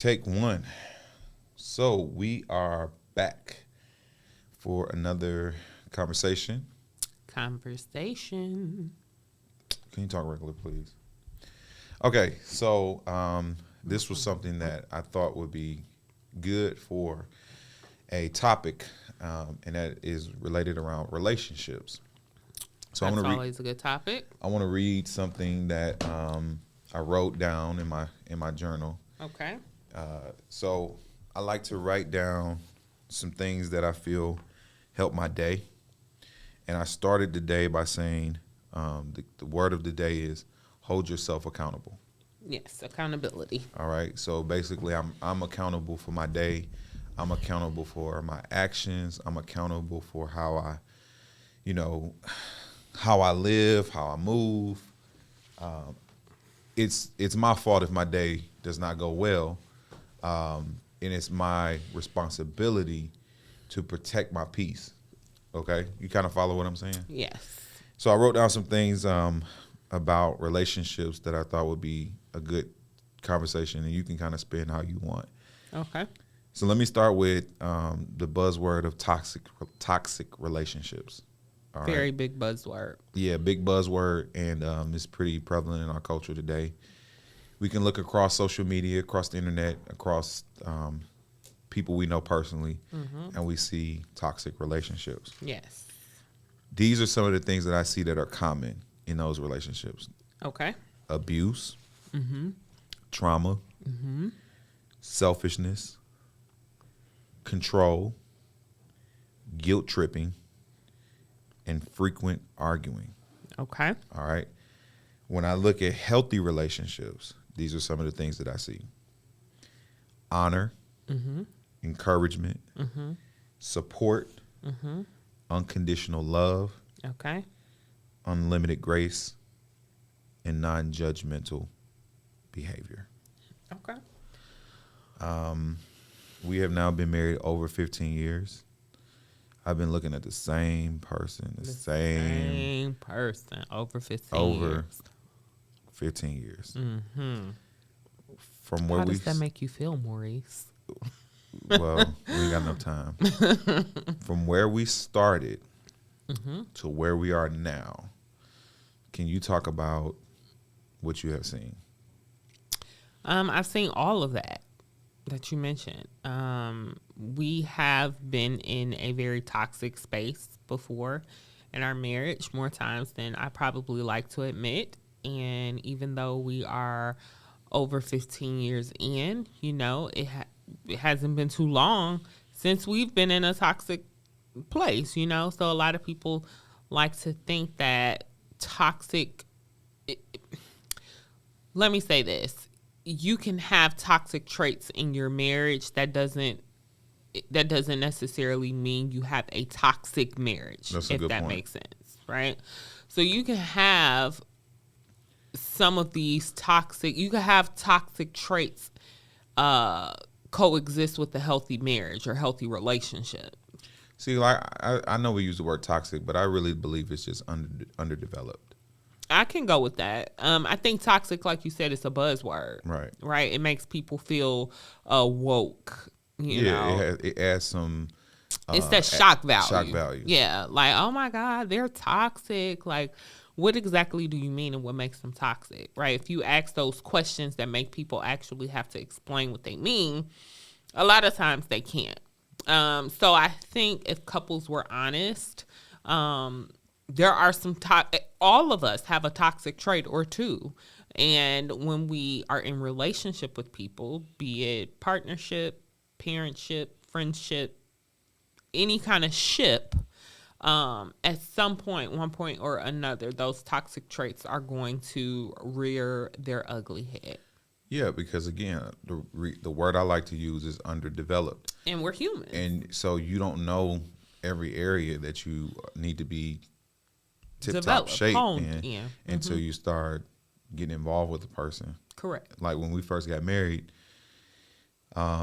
Take one. So we are back for another conversation. Conversation. Can you talk regular, please? Okay, so this was something that I thought would be good for a topic, and that is related around relationships. So That's always a good topic. I want to read something that I wrote down in my journal. Okay. So I like to write down some things that I feel help my day. And I started the day by saying the word of the day is hold yourself accountable. Yes, accountability. All right. So basically, I'm accountable for my day. I'm accountable for my actions. I'm accountable for you know, how I live, how I move. It's my fault if my day does not go well, and it's my responsibility to protect my peace. Okay, you kind of follow what I'm saying? Yes. So I wrote down some things about relationships that I thought would be a good conversation, and you can kind of spin how you want. Okay. So let me start with the buzzword of toxic relationships. All right. Very big buzzword. Yeah, big buzzword, and it's pretty prevalent in our culture today. We can look across social media, across the internet, across people we know personally, and we see toxic relationships. Yes. These are some of the things that I see that are common in those relationships: Okay. abuse, trauma, selfishness, control, guilt tripping, and frequent arguing. Okay. All right. When I look at healthy relationships, these are some of the things that I see: honor, encouragement, support, unconditional love, Okay. unlimited grace, and non-judgmental behavior. Okay. We have now been married over 15 years. I've been looking at the same person, the same person over 15 over years. 15 years. From where How we does that make you feel, Maurice? well, we ain't got enough time. From where we started to where we are now, can you talk about what you have seen? I've seen all of that you mentioned. We have been in a very toxic space before in our marriage, more times than I probably like to admit. And even though we are over 15 years in, it hasn't been too long since we've been in a toxic place, So a lot of people like to think that toxic. Let me say this: you can have toxic traits in your marriage. That doesn't necessarily mean you have a toxic marriage. That's a if good that point. makes sense, right? So you can have some of these toxic. You can have toxic traits coexist with a healthy marriage or healthy relationship. See, like I know we use the word toxic, but I really believe it's just underdeveloped. I can go with that. I think toxic, like you said, is a buzzword. Right. Right. It makes people feel woke. It adds some. It's that shock value. Shock value. Yeah. Like, oh my God, they're toxic. Like, what exactly do you mean and what makes them toxic? Right. If you ask those questions that make people actually have to explain what they mean, a lot of times they can't. So I think if couples were honest, there are some all of us have a toxic trait or two. And when we are in relationship with people, be it partnership, parentship, friendship, any kind of ship, at some point, one point or another, those toxic traits are going to rear their ugly head. Yeah, because again, the word I like to use is underdeveloped. And we're human. And so you don't know every area that you need to be tip-top Develop, shape honed, in until you start getting involved with the person. Correct. Like when we first got married,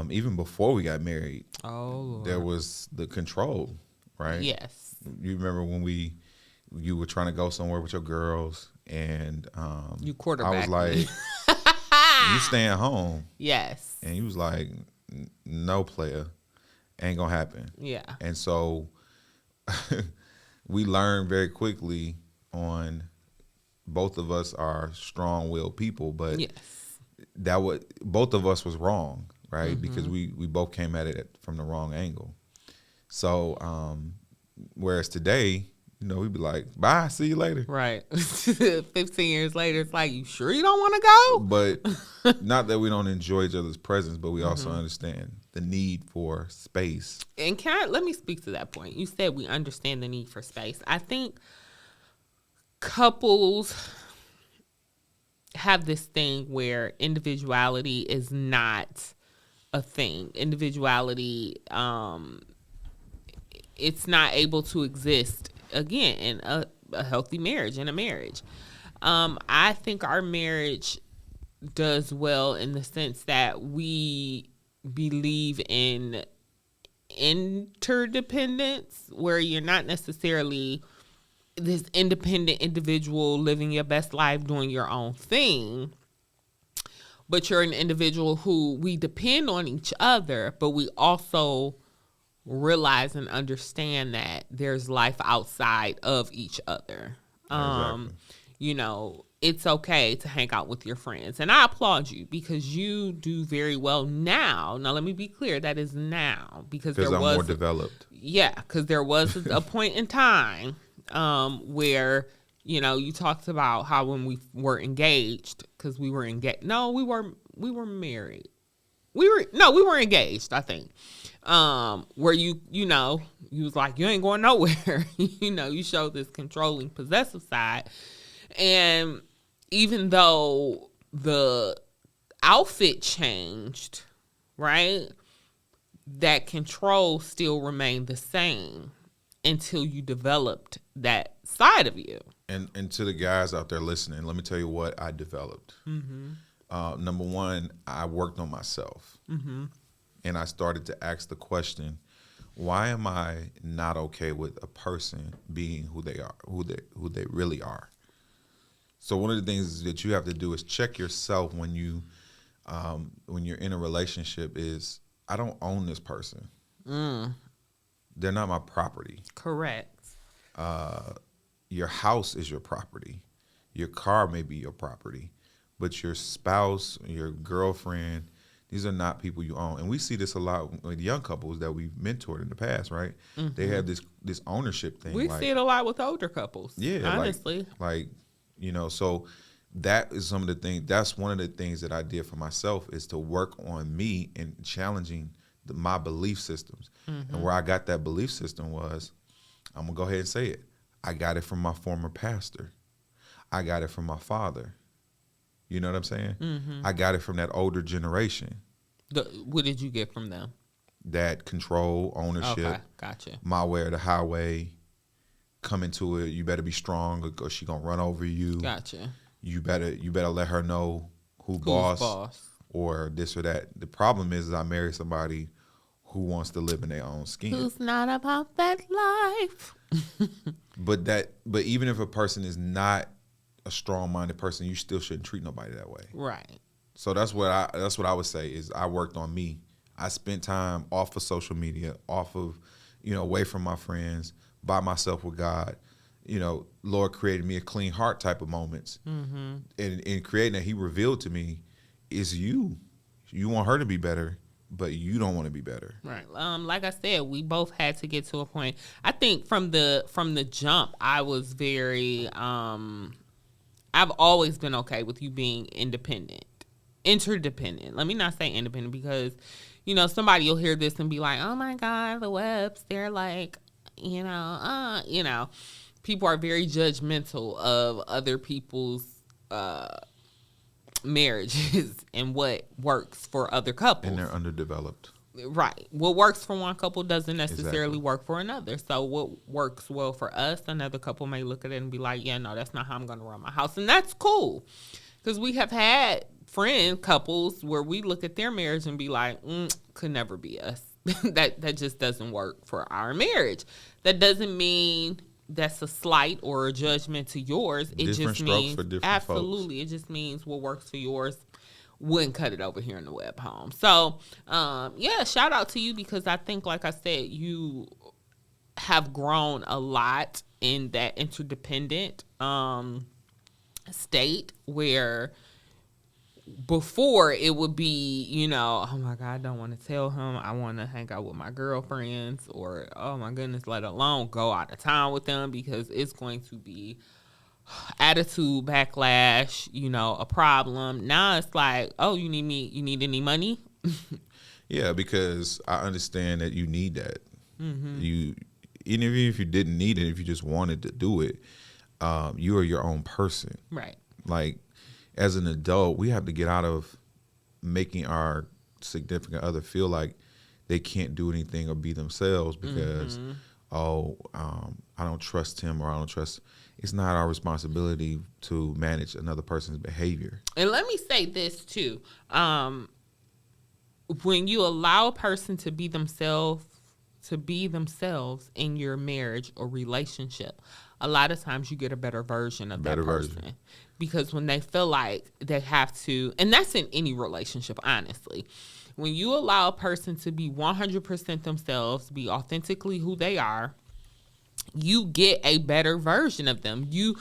even before we got married, Oh, there was the control, right? yes. You remember when you were trying to go somewhere with your girls, and You quarterback I was like, You staying home. Yes. And he was like, no, player, ain't gonna happen. Yeah. And so we learned very quickly on both of us are strong-willed people, but Yes. both of us was wrong, right? Because we both came at it from the wrong angle. So whereas today, we'd be like, bye, see you later. Right. 15 years later, it's like, you sure you don't want to go? But not that we don't enjoy each other's presence, but we also understand the need for space. And let me speak to that point. You said we understand the need for space. I think couples have this thing where individuality is not a thing. Individuality, it's not able to exist again in a healthy marriage, in a marriage. I think our marriage does well in the sense that we believe in interdependence, where you're not necessarily this independent individual living your best life, doing your own thing, but you're an individual who we depend on each other, but we also realize and understand that there's life outside of each other. Exactly. It's okay to hang out with your friends. And I applaud you because you do very well now. Now, let me be clear. That is now. Because I'm more developed. Yeah, because there was a point in time where, you talked about how when we were engaged, because we were engaged. No, we were married. We were engaged, I think. Where you was like, you ain't going nowhere. You showed this controlling, possessive side. And even though the outfit changed, right, that control still remained the same until you developed that side of you. And to the guys out there listening, let me tell you what I developed. Number one, I worked on myself. And I started to ask the question, why am I not okay with a person being who they are, who they really are? So one of the things that you have to do is check yourself when you're in a relationship is, I don't own this person. They're not my property. Correct. Your house is your property. Your car may be your property, but your spouse, your girlfriend, these are not people you own. And we see this a lot with young couples that we've mentored in the past, right? They have this ownership thing. We see it a lot with older couples. Yeah, honestly. So that is some of the things. That's one of the things that I did for myself is to work on me and challenging my belief systems. And where I got that belief system was, I'm going to go ahead and say it. I got it from my former pastor. I got it from my father. You know what I'm saying? I got it from that older generation. What did you get from them? That control, ownership. Okay, gotcha. My way or the highway. Come into it. You better be strong or she gonna run over you. Gotcha. You better let her know who's boss or this or that. The problem is I married somebody who wants to live in their own skin. Who's not about that life. But even if a person is not a strong-minded person, you still shouldn't treat nobody that way. Right. So that's what I would say is I worked on me. I spent time off of social media, off of, away from my friends, by myself with God. Lord created me a clean heart type of moments. And in creating that, he revealed to me, is you. You want her to be better, but you don't want to be better. Right. Like I said, we both had to get to a point. I think from the jump, I was very I've always been okay with you being independent. Interdependent. Let me not say independent because, somebody will hear this and be like, oh my God, the Webbs, they're like, people are very judgmental of other people's marriages and what works for other couples. And they're underdeveloped. Right. What works for one couple doesn't necessarily work for another. So what works well for us, another couple may look at it and be like, yeah, no, that's not how I'm going to run my house. And that's cool. Because we have had couples where we look at their marriage and be like, could never be us. that just doesn't work for our marriage. That doesn't mean that's a slight or a judgment to yours. It different just strokes means for different absolutely. folks. It just means what works for yours wouldn't cut it over here in the web home. So, yeah, shout out to you, because I think, like I said, you have grown a lot in that interdependent state, where before it would be, oh my God, I don't want to tell him. I want to hang out with my girlfriends, or, oh my goodness, let alone go out of town with them, because it's going to be attitude backlash, a problem. Now it's like, oh, you need any money? Yeah, because I understand that you need that. You, even if you didn't need it, if you just wanted to do it, you are your own person. Right. Like, as an adult, we have to get out of making our significant other feel like they can't do anything or be themselves because, I don't trust him, or I don't trust. It's not our responsibility to manage another person's behavior. And let me say this too. When you allow a person to be themselves in your marriage or relationship, a lot of times you get a better version of that person. Because when they feel like they have to, and that's in any relationship, honestly, when you allow a person to be 100% themselves, be authentically who they are, you get a better version of them. You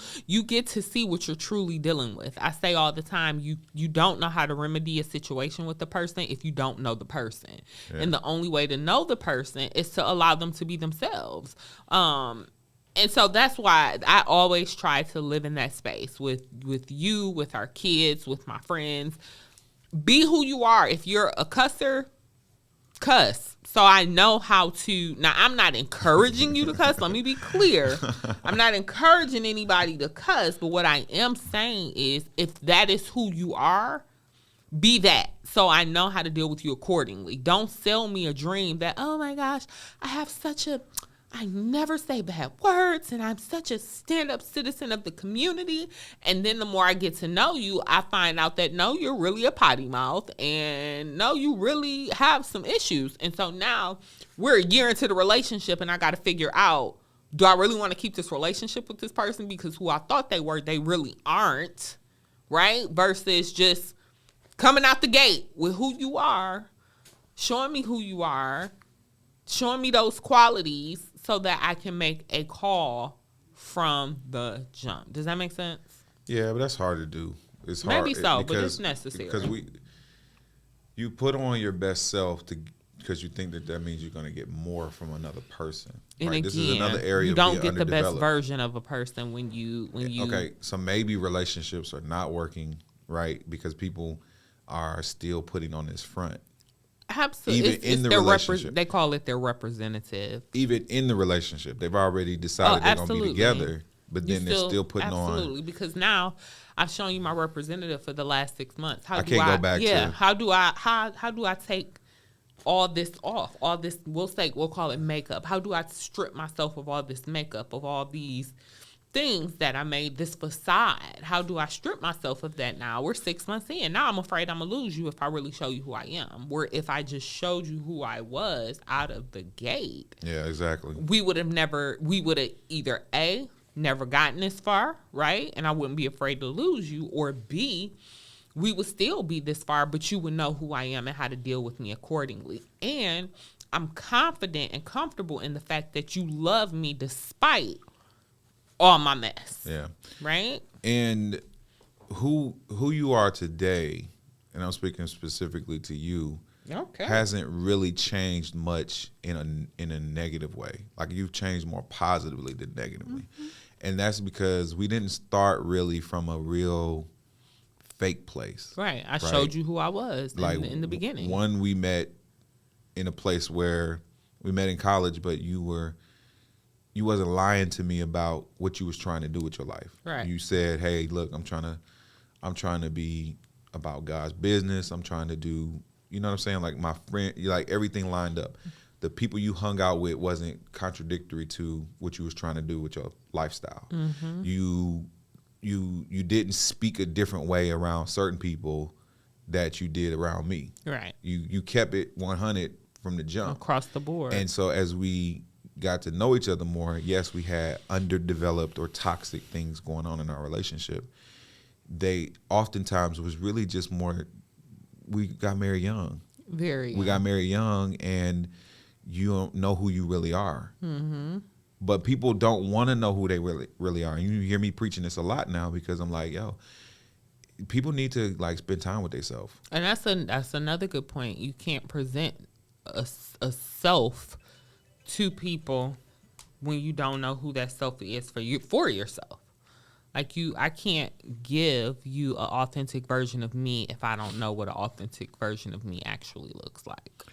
get to see what you're truly dealing with. I say all the time, you don't know how to remedy a situation with the person if you don't know the person. Yeah. And the only way to know the person is to allow them to be themselves. And so that's why I always try to live in that space with you, with our kids, with my friends. Be who you are. If you're a cusser, cuss. So I know how to. Now, I'm not encouraging you to cuss. Let me be clear. I'm not encouraging anybody to cuss. But what I am saying is, if that is who you are, be that. So I know how to deal with you accordingly. Don't sell me a dream that, oh my gosh, I never say bad words, and I'm such a stand-up citizen of the community. And then the more I get to know you, I find out that, no, you're really a potty mouth, and no, you really have some issues. And so now we're a year into the relationship, and I got to figure out, do I really want to keep this relationship with this person because who I thought they were, they really aren't, right? Versus just coming out the gate with who you are, showing me who you are, showing me those qualities, so that I can make a call from the jump. Does that make sense? Yeah, but that's hard to do. It's hard. Maybe so, but it's necessary. Because you put on your best self because you think that means you're going to get more from another person. And right? again, this is another area you don't of get the best version of a person when you. Okay, so maybe relationships are not working right because people are still putting on this front. Absolutely. Even in the relationship. They call it their representative. Even in the relationship, they've already decided they're going to be together, but then they're still putting on. Absolutely, because now I've shown you my representative for the last 6 months. I can't go back to. How do I take all this off? All this, we'll call it makeup. How do I strip myself of all this makeup, of all these things that I made, this facade? How do I strip myself of that now? We're 6 months in. Now I'm afraid I'm going to lose you if I really show you who I am. Where if I just showed you who I was out of the gate. Yeah, exactly. We would have either A, never gotten this far, right? And I wouldn't be afraid to lose you. Or B, we would still be this far, but you would know who I am and how to deal with me accordingly. And I'm confident and comfortable in the fact that you love me despite all my mess. Yeah. Right? And who you are today, and I'm speaking specifically to you, hasn't really changed much in a negative way. Like, you've changed more positively than negatively. Mm-hmm. And that's because we didn't start really from a real fake place. Right. I showed you who I was in the beginning. One, we met in a place where we met in college, but you wasn't lying to me about what you was trying to do with your life. Right. You said, "Hey, look, I'm trying to be about God's business. I'm trying to do, you know what I'm saying? Like, my friend, like, everything lined up. The people you hung out with wasn't contradictory to what you was trying to do with your lifestyle. Mm-hmm. You didn't speak a different way around certain people that you did around me. Right. You kept it 100 from the jump. Across the board. And so as we got to know each other more, yes, we had underdeveloped or toxic things going on in our relationship. They oftentimes was really just more we got married young. Very. We got married young, and you don't know who you really are. Mm-hmm. But people don't want to know who they really are. And you hear me preaching this a lot now because I'm like, yo, people need to like spend time with themselves. And that's another good point. You can't present a self to people when you don't know who that self is for yourself. Like I can't give you an authentic version of me if I don't know what an authentic version of me actually looks like.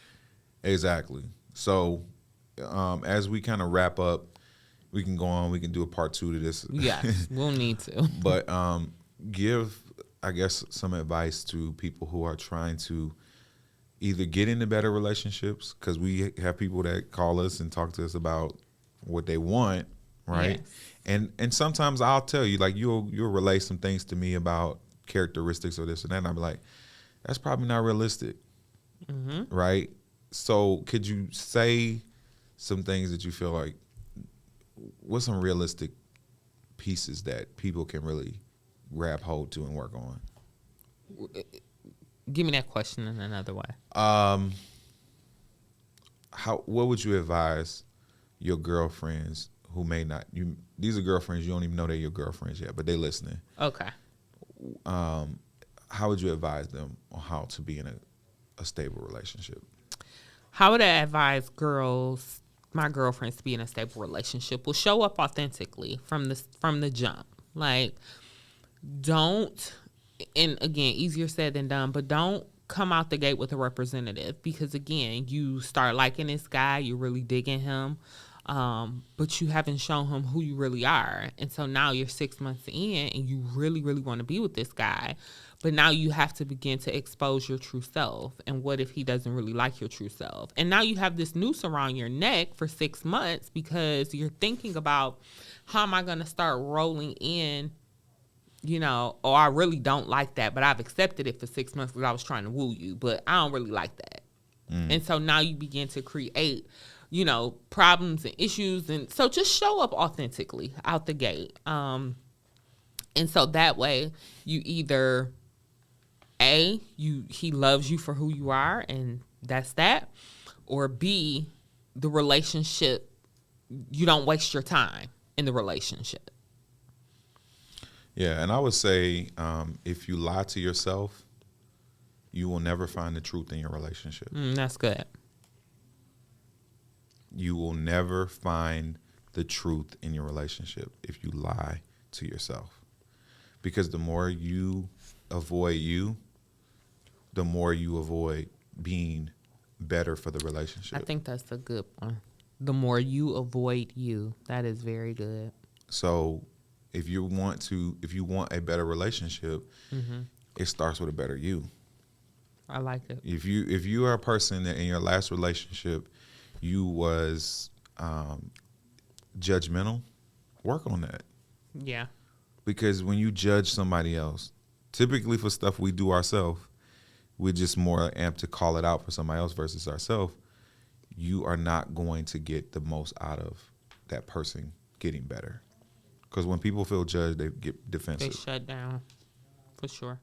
Exactly. So, as we kind of wrap up, we can go on. We can do a part 2 to this. Yes, we'll need to. But give, I guess, some advice to people who are trying to either get into better relationships, because we have people that call us and talk to us about what they want, right? Yes. And sometimes I'll tell you, like, you'll relay some things to me about characteristics or this and that, and I'll be like, that's probably not realistic, right? So could you say some things that you feel like, what's some realistic pieces that people can really grab hold to and work on? Give me that question in another way. What would you advise your girlfriends who may not, these are girlfriends, you don't even know they're your girlfriends yet, but they listening. Okay. How would you advise them on how to be in a stable relationship? How would I advise my girlfriends to be in a stable relationship? Will show up authentically from the jump. Like, don't, and again, easier said than done, but don't come out the gate with a representative, because again, you start liking this guy, you're really digging him, but you haven't shown him who you really are. And so now you're 6 months in and you really, really want to be with this guy. But now you have to begin to expose your true self. And what if he doesn't really like your true self? And now you have this noose around your neck for 6 months because you're thinking about, how am I going to start rolling in, oh, I really don't like that, but I've accepted it for 6 months because I was trying to woo you, but I don't really like that. And so now you begin to create, problems and issues. And so just show up authentically out the gate. And so that way you either, he loves you for who you are, and that's that, or B, the relationship, you don't waste your time in the relationship. Yeah, and I would say if you lie to yourself, you will never find the truth in your relationship. That's good. You will never find the truth in your relationship if you lie to yourself. Because the more you avoid you, the more you avoid being better for the relationship. I think that's a good one. The more you avoid you, that is very good. So if you want a better relationship, it starts with a better you. I like it. If you are a person that in your last relationship you was judgmental, work on that. Yeah. Because when you judge somebody else, typically for stuff we do ourselves, we're just more amped to call it out for somebody else versus ourselves. You are not going to get the most out of that person getting better. Because when people feel judged, they get defensive. They shut down, for sure.